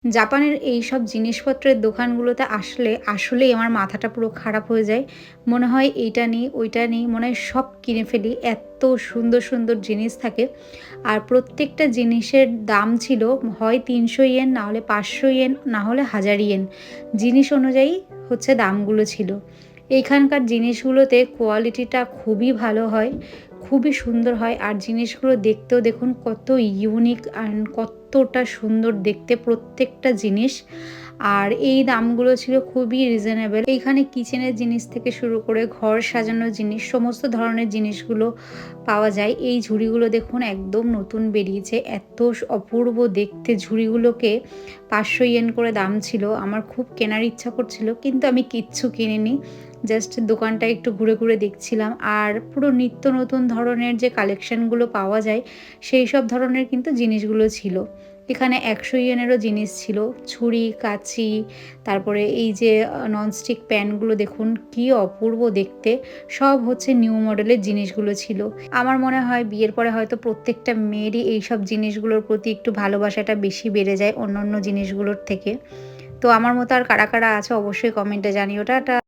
জাপানের এইসব জিনিসপত্রের দোকানগুলোতে আসলে আসলেই আমার মাথাটা পুরো খারাপ হয়ে যায়। মনে হয় এইটা নিই, ওইটা নিই, মনে হয় সব কিনে ফেলি। এত সুন্দর, সুন্দর জিনিস থাকে। আর প্রত্যেকটা জিনিসের দাম ছিল হয় ৩০০ ইয়েন, না হলে ৫০০ ইয়েন, না হলে ১০০০ ইয়েন। জিনিস অনুযায়ী হচ্ছে দামগুলো ছিল। এইখানকার জিনিসগুলোতে কোয়ালিটিটা খুবই ভালো হয়, খুবই সুন্দর হয়। আর জিনিসগুলো দেখতেও দেখুন কত ইউনিক অ্যান্ড কতটা সুন্দর দেখতে প্রত্যেকটা জিনিস। আর এই দামগুলো ছিল খুবই রিজনেবল। এইখানে কিচেনের জিনিস থেকে শুরু করে ঘর সাজানোর জিনিস, সমস্ত ধরনের জিনিসগুলো পাওয়া যায়। এই ঝুড়িগুলো দেখুন একদম নতুন বেরিয়েছে। এত অপূর্ব দেখতে ঝুড়িগুলোকে ৫০০ ইয়েন করে দাম ছিল। আমার খুব কেনার ইচ্ছা করছিল, কিন্তু আমি কিচ্ছু কিনিনি। জাস্ট দোকানটা একটু ঘুরে, ঘুরে দেখছিলাম। আর পুরো নিত্য নতুন ধরনের যে কালেকশনগুলো পাওয়া যায়, সেই সব ধরনের কিন্তু জিনিসগুলো ছিল। এখানে ১০০ ইয়েনেরও জিনিস ছিল। ছুরি, কাঁচি, তারপরে এই যে ননস্টিক প্যানগুলো দেখুন কি অপূর্ব দেখতে। সব হচ্ছে নিউ মডেলের জিনিসগুলো ছিল। আমার মনে হয় বিয়ের পরে হয়তো প্রত্যেকটা মেয়েরই এইসব জিনিসগুলোর প্রতি একটু ভালোবাসাটা বেশি বেড়ে যায় অন্যান্য জিনিসগুলোর থেকে। তো আমার মতো আর কারা, কারা আছে অবশ্যই কমেন্টে জানিও। টাটা।